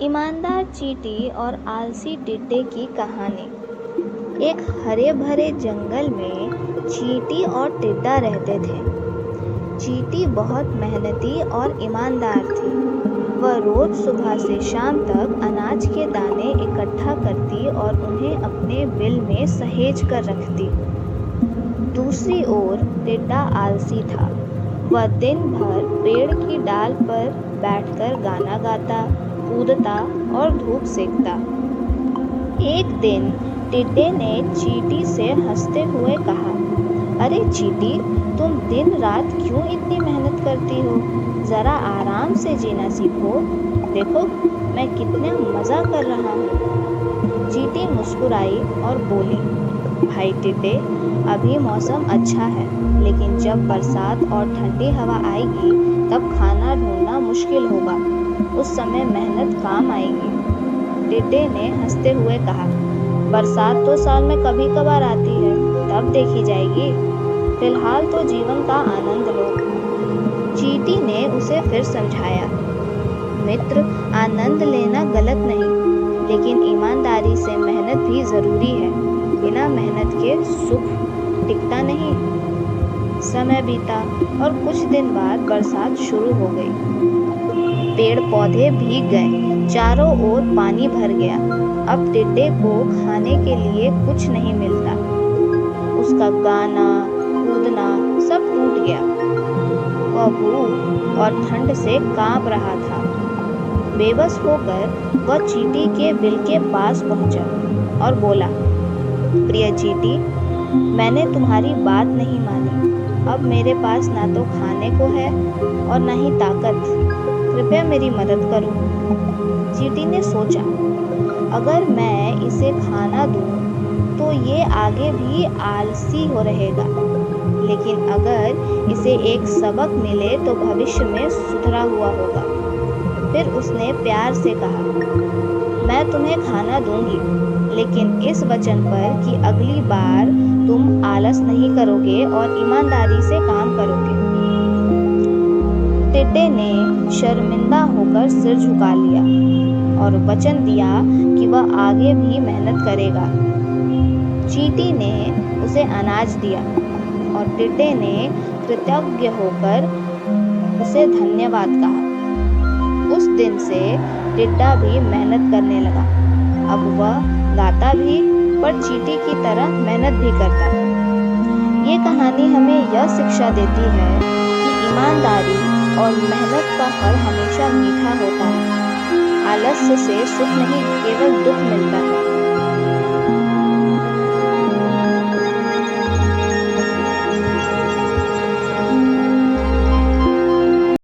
ईमानदार चींटी और आलसी टिड्डे की कहानी। एक हरे भरे जंगल में चींटी और टिड्डा रहते थे। चींटी बहुत मेहनती और ईमानदार थी। वह रोज सुबह से शाम तक अनाज के दाने इकट्ठा करती और उन्हें अपने बिल में सहेज कर रखती। दूसरी ओर टिड्डा आलसी था। वह दिन भर पेड़ की डाल पर बैठकर गाना गाता, कूदता और धूप सेकता। एक दिन टिड्डे ने चींटी से हंसते हुए कहा, अरे चींटी, तुम दिन रात क्यों इतनी मेहनत करती हो? जरा आराम से जीना सीखो। देखो मैं कितना मजा कर रहा हूँ। चींटी मुस्कुराई और बोली, भाई टिड्डे, अभी मौसम अच्छा है, लेकिन जब बरसात और ठंडी हवा आएगी तब खाना ढूंढना मुश्किल होगा। उस समय मेहनत काम आएगी। टिड्डे ने हंसते हुए कहा, बरसात तो साल में कभी कभार आती है, तब देखी जाएगी। फिलहाल तो जीवन का आनंद लो। चींटी ने उसे फिर समझाया, मित्र, आनंद लेना गलत नहीं, लेकिन ईमानदारी से मेहनत भी जरूरी है। बिना मेहनत के सुख टिकता नहीं। समय बीता और कुछ दिन बाद बरसात शुरू हो गई। पेड़ पौधे भीग गए, चारों ओर पानी भर गया। अब टिड्डे को खाने के लिए कुछ नहीं मिलता। उसका गाना, कूदना सब टूट गया। वह भूख और ठंड से कांप रहा था। बेबस होकर वह चींटी के बिल के पास पहुंचा और बोला, प्रिय चींटी, मैंने तुम्हारी बात नहीं मानी। अब मेरे पास ना तो खाने को है और ना ही ताकत। कृपया मेरी मदद करो। चींटी ने सोचा, अगर मैं इसे खाना दूं तो ये आगे भी आलसी हो रहेगा, लेकिन अगर इसे एक सबक मिले तो भविष्य में सुधरा हुआ होगा। फिर उसने प्यार से कहा, मैं तुम्हें खाना दूंगी, लेकिन इस वचन पर कि अगली बार तुम आलस नहीं करोगे और ईमानदारी से काम करोगे। टिड्डे ने शर्मिंदा होकर सिर झुका लिया और वचन दिया कि वह आगे भी मेहनत करेगा। चींटी ने उसे अनाज दिया और टिड्डे ने कृतज्ञ होकर उसे धन्यवाद कहा। उस दिन से टिड्डा भी मेहनत करने लगा। अब वह गाता भी, पर चींटी की तरह मेहनत भी करता। ये कहानी हमें यह शिक्षा देती है कि ईमानदारी और मेहनत का फल हमेशा मीठा होता है। आलस्य से सुख नहीं, केवल दुख